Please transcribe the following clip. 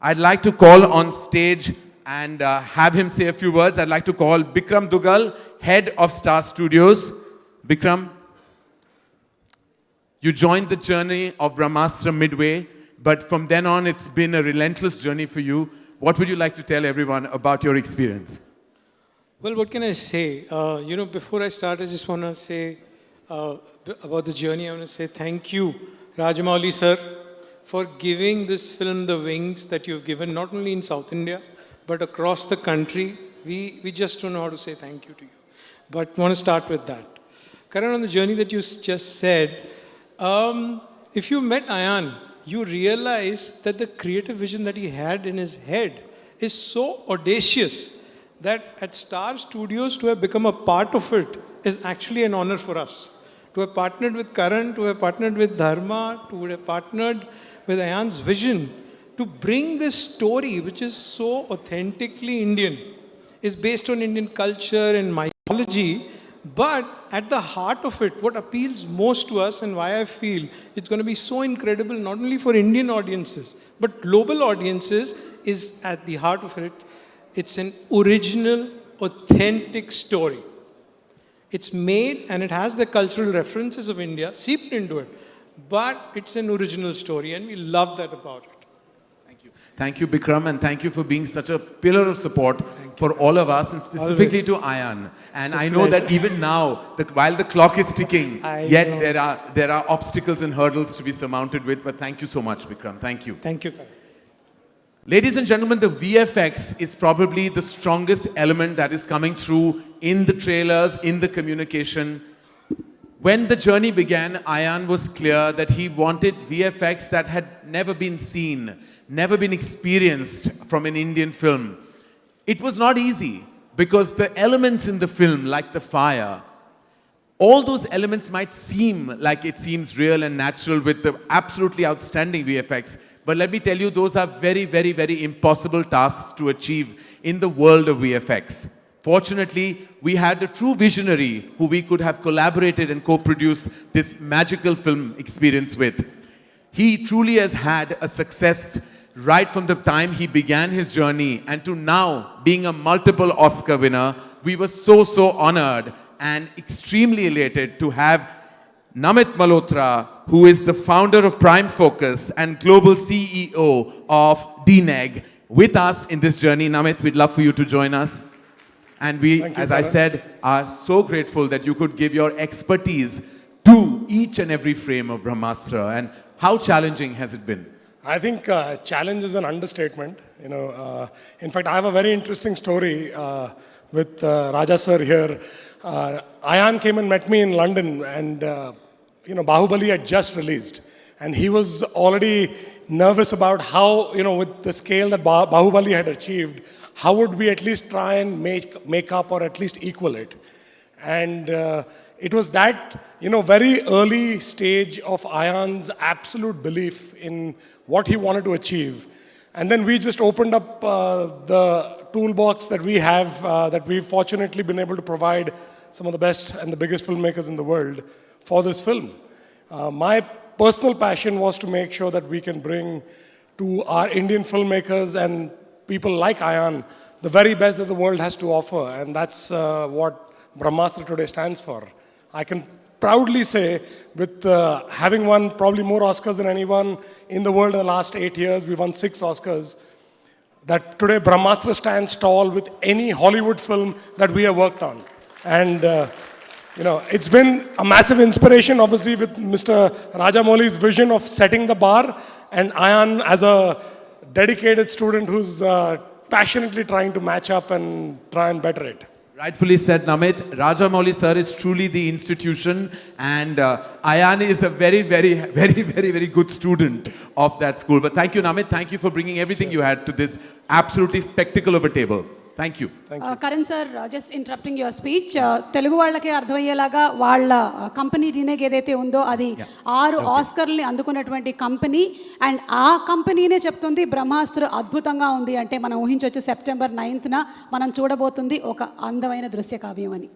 I'd like to call on stage and have him say a few words. I'd like to call Bikram Dugal, head of Star Studios. Bikram, you joined the journey of Brahmastra midway, but from then on it's been a relentless journey for you. What would you like to tell everyone about your experience? Well, what can I say? Before I start, I just want to say about the journey. I want to say thank you, Rajamouli sir, for giving this film the wings that you've given, not only in South India, but across the country. We just don't know how to say thank you to you. But I want to start with that. Karan, on the journey that you just said, if you met Ayan, you realize that the creative vision that he had in his head is so audacious that at Star Studios to have become a part of it is actually an honor for us. To have partnered with Karan, to have partnered with Dharma, to have partnered with Ayan's vision, to bring this story, which is so authentically Indian, is based on Indian culture and mythology, but at the heart of it, what appeals most to us and why I feel it's going to be so incredible, not only for Indian audiences, but global audiences, is at the heart of it. It's an original, authentic story. It's made and it has the cultural references of India seeped into it, but it's an original story and we love that about it. Thank you, Bikram, and thank you for being such a pillar of support for all of us, and specifically to Ayan. And I know that even now, while the clock is ticking, there are obstacles and hurdles to be surmounted with. But thank you so much, Bikram. Thank you. Thank you. Ladies and gentlemen, the VFX is probably the strongest element that is coming through in the trailers, in the communication. When the journey began, Ayan was clear that he wanted VFX that had never been seen, never been experienced from an Indian film. It was not easy because the elements in the film, like the fire, all those elements might seem like it seems real and natural with the absolutely outstanding VFX. But let me tell you, those are very, very, very impossible tasks to achieve in the world of VFX. Fortunately, we had a true visionary who we could have collaborated and co-produced this magical film experience with. He truly has had a success right from the time he began his journey, and to now being a multiple Oscar winner. We were so honored and extremely elated to have Namit Malhotra, who is the founder of Prime Focus and global CEO of DNEG, with us in this journey. Namit, we'd love for you to join us. And we, as I said, are so grateful that you could give your expertise to each and every frame of Brahmastra. And how challenging has it been? I think challenge is an understatement. In fact, I have a very interesting story with Raja sir here. Ayan came and met me in London, and Bahubali had just released, and he was already nervous about how, with the scale that Bahubali had achieved, how would we at least try and make up or at least equal it? And it was that, very early stage of Ayan's absolute belief in what he wanted to achieve. And then we just opened up the toolbox that we have, that we've fortunately been able to provide some of the best and the biggest filmmakers in the world for this film. My personal passion was to make sure that we can bring to our Indian filmmakers and people like Ayan the very best that the world has to offer. And that's what Brahmastra today stands for. I can proudly say, with having won probably more Oscars than anyone in the world in the last 8 years, we won 6 Oscars, that today Brahmastra stands tall with any Hollywood film that we have worked on. And it's been a massive inspiration, obviously, with Mr. Rajamouli's vision of setting the bar, and Ayan as a dedicated student who's passionately trying to match up and try and better it. Rightfully said, Namit. Rajamouli sir is truly the institution, and Ayan is a very, very, very, very, very good student of that school. But thank you, Namit. Thank you for bringing everything you had to this absolutely spectacle of a table. Thank you. Karan sir, just interrupting your speech. Telugu vallaki ardhamayyelaga valla company DNEG edaithe undo adi 6 Oscarlni andukunnatuvanti company, and aa company ne cheptundi Brahmastra adbhutanga undi ante manam uhinchochu September 9th na manam చూడబోతుంది ఒక అందమైన దృశ్య కావ్యం అని.